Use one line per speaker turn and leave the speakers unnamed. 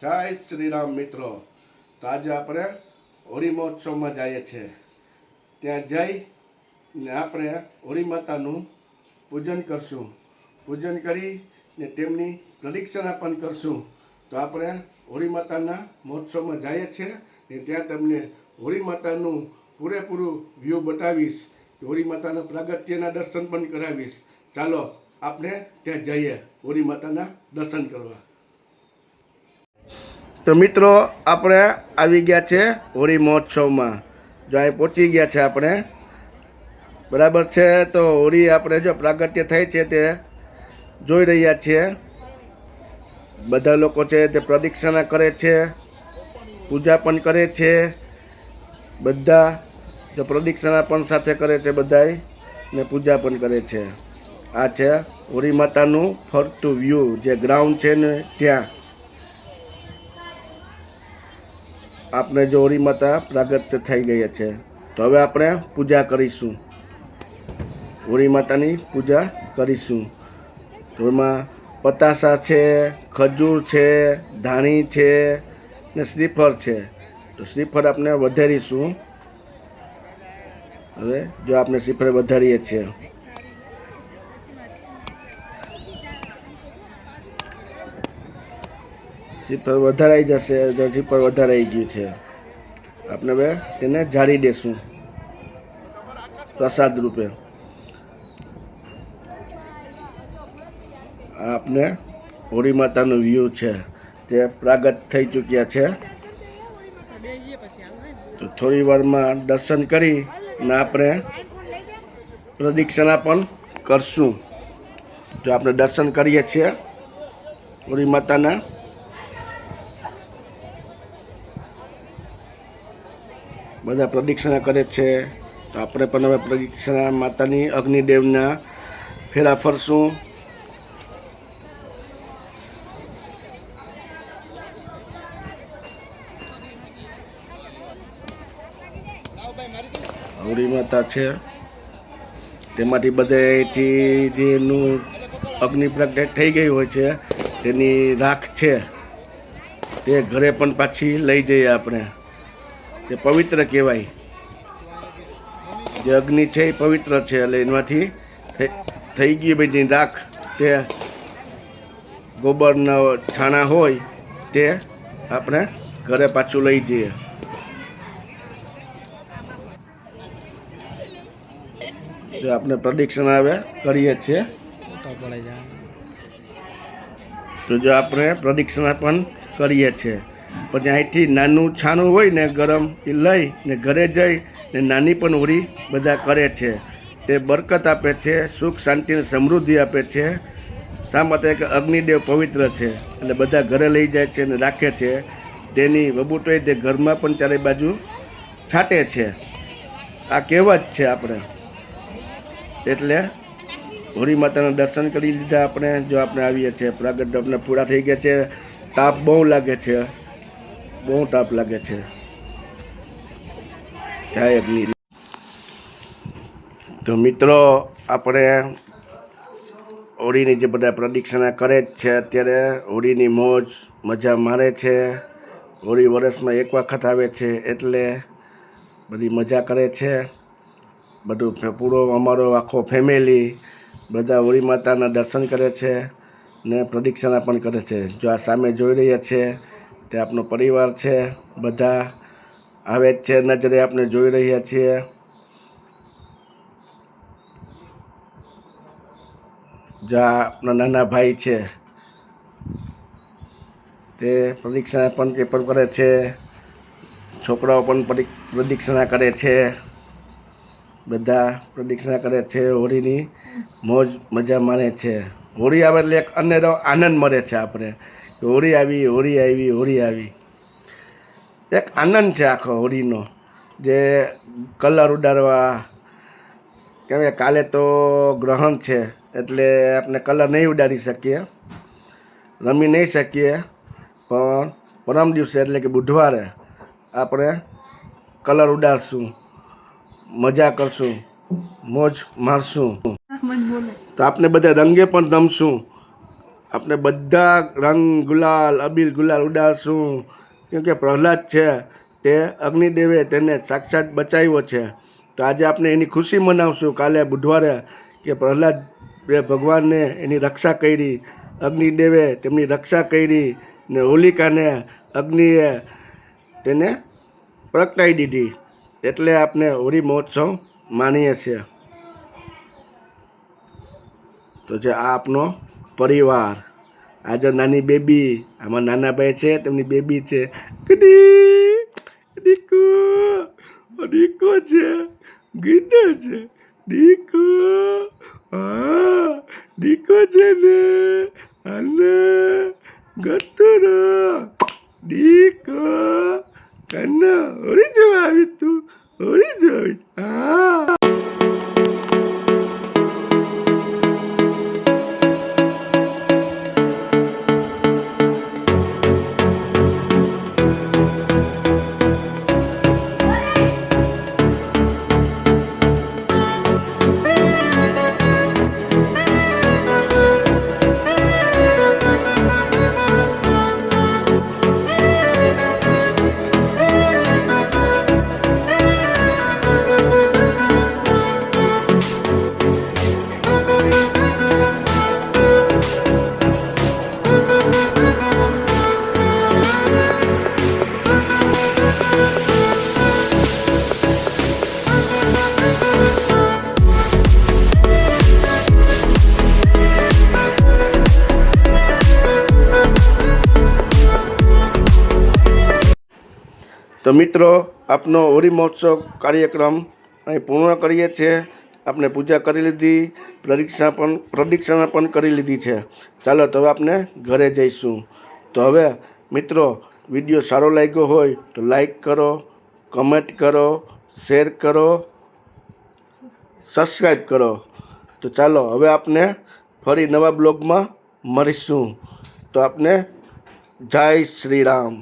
જય શ્રી રામ મિત્રો। તો આજે આપણે હોળી મહોત્સવમાં જઈએ છીએ। ત્યાં જઈને આપણે હોળી માતાનું પૂજન કરશું। પૂજન કરીને તેમની પ્રદક્ષિણા પણ કરશું। તો આપણે હોળી માતાના મહોત્સવમાં જઈએ છીએ ને ત્યાં તમને હોળી માતાનું પૂરેપૂરું વ્યૂ બતાવીશ। હોળી માતાના પ્રાગટ્યના દર્શન પણ કરાવીશ। ચાલો આપણે ત્યાં જઈએ હોળી માતાના દર્શન કરવા। તો મિત્રો આપણે આવી ગયા છે હોળી મહોત્સવમાં। જો અહીં પહોંચી ગયા છે આપણે, બરાબર છે। તો હોળી આપણે જો પ્રાગટ્ય થઈ છે તે જોઈ રહ્યા છીએ। બધા લોકો છે તે પ્રદક્ષિણા કરે છે, પૂજા પણ કરે છે। બધા જો પ્રદક્ષિણા પણ સાથે કરે છે બધાય ને પૂજા પણ કરે છે। આ છે હોળી માતાનું ફરતું વ્યૂ, જે ગ્રાઉન્ડ છે ને ત્યાં આપણે જો હોળી માતા પ્રાગટ્ય થઈ ગયા છે। તો હવે આપણે પૂજા કરીશું, હોળી માતાની પૂજા કરીશું। તો એમાં પતાસા છે, ખજૂર છે, ધાણી છે ને શ્રીફળ છે। તો શ્રીફળ આપણે વધારીશું। હવે જો આપણે શ્રીફળ વધારીએ છીએ, શ્રીફળ વધારાઈ જશે। જો શ્રીફળ વધારાઈ ગયું છે, આપણે હવે તેને જાળી દેશું પ્રસાદ રૂપે। આ આપણે હોળી માતાનું વ્યૂ છે, તે પ્રાગટ થઈ ચૂક્યા છે। તો થોડી વારમાં દર્શન કરી ને આપણે પ્રદક્ષિણા પણ કરશું। જો આપણે દર્શન કરીએ છીએ હોળી માતાના, બધા પ્રદક્ષિણા કરે છે। તો આપણે પણ હવે પ્રદક્ષિણા માતાની અગ્નિદેવના ફેરા ફરશું। હોળી માતા છે, તેમાંથી બધેથી જેનું અગ્નિ પ્રગટ થઈ ગઈ હોય છે તેની રાખ છે તે ઘરે પણ પાછી લઈ જઈએ આપણે। તે પવિત્ર કહેવાય, જે અગ્નિ છે એ પવિત્ર છે, એટલે એમાંથી થઈ ગઈ બધી રાખ, તે ગોબરના છાણા હોય તે આપણે ઘરે પાછું લઈ જઈએ। જો આપણે પ્રદક્ષિણા હવે કરીએ છીએ, તો જો આપણે પ્રદક્ષિણા પણ કરીએ છીએ, પછી અહીંથી નાનું છાણું હોય ને ગરમ, એ લઈ ને ઘરે જઈ ને નાની પણ હોળી બધા કરે છે। તે બરકત આપે છે, સુખ શાંતિ અને સમૃદ્ધિ આપે છે। શા માટે કે અગ્નિદેવ પવિત્ર છે, એટલે બધા ઘરે લઈ જાય છે અને રાખે છે। તેની વબૂટોય તે ઘરમાં પણ ચારે બાજુ છાંટે છે। આ કહેવત છે આપણે। એટલે હોળી માતાના દર્શન કરી લીધા આપણે। જો આપણે આવીએ છીએ, પ્રાગટ્ય આપણે પૂરા થઈ ગયા છે। તાપ બહુ લાગે છે, બહુ તાપ લાગે છે। જય અગ્નિ। તો મિત્રો આપણે હોળીની જે બધા પ્રદક્ષિણા કરે જ છે, અત્યારે હોળીની મોજ મજા મારે છે। હોળી વર્ષમાં એક વખત આવે છે એટલે બધી મજા કરે છે। બધું પૂરો અમારો આખો ફેમિલી બધા હોળી માતાના દર્શન કરે છે ને પ્રદક્ષિણા પણ કરે છે। જો આ સામે જોઈ રહ્યા છે તે આપણો પરિવાર છે, બધા આવે જ છે, નજરે આપણે જોઈ રહ્યા છીએ। જ્યાં આપણા નાના ભાઈ છે તે પ્રદક્ષિણા પણ તે પણ કરે છે, છોકરાઓ પણ પ્રદક્ષિણા કરે છે, બધા પ્રદક્ષિણા કરે છે, હોળીની મોજ મજા માણે છે। હોળી આવે એટલે એક અનેરો આનંદ મળે છે આપણે, કે હોળી આવી, હોળી આવી, હોળી આવી। એક આનંદ છે આખો હોળીનો, જે કલર ઉડાડવા, કેમ કે કાલે તો ગ્રહણ છે એટલે આપણે કલર નહીં ઉડાડી શકીએ, રમી નહીં શકીએ, પણ પરમ દિવસે એટલે કે બુધવારે આપણે કલર ઉડાડશું, મજા કરશું, મોજ મારશું। તો આપણે બધા રંગે પણ રમશું। આપણે બધા રંગ ગુલાલ અબીલ ગુલાલ ઉડાડશું, કેમકે પ્રહલાદ છે તે અગ્નિદેવે તેને સાક્ષાત બચાવ્યો છે. તો આજે આપણે એની ખુશી મનાવશું કાલે બુધવારે, કે પ્રહલાદ ભગવાનને એની રક્ષા કરી, અગ્નિદેવે તેમની રક્ષા કરી ને હોલિકાને અગ્નિએ તેને પ્રગટાવી દીધી. એટલે આપણે હોળી મહોત્સવ માનીએ છીએ. તો છે આ આપનો પરિવાર. આજે નાની બેબી, આમાં નાના ભાઈ છે, તેમની બેબી છે. દીકો દીકો છે, ગીડો છે, દીકો, હા દીકો છે ને, અને ગતુરો દીકો કન્નો હોળી જોવા આવી તું, હોળી જોઈ, હા. તો મિત્રો, આપનો હોળી મહોત્સવ કાર્યક્રમ અહીં પૂર્ણ કરીએ છીએ. આપણે પૂજા કરી લીધી, પ્રદક્ષિણા પણ કરી લીધી છે. ચાલો તો હવે આપણે ઘરે જઈશું. તો હવે મિત્રો, વિડીયો સારો લાગ્યો હોય તો લાઈક કરો, કમેન્ટ કરો, શેર કરો, સબસ્ક્રાઈબ કરો. તો ચાલો હવે આપણે ફરી નવા બ્લોગમાં મળીશું. તો આપને જય શ્રી રામ.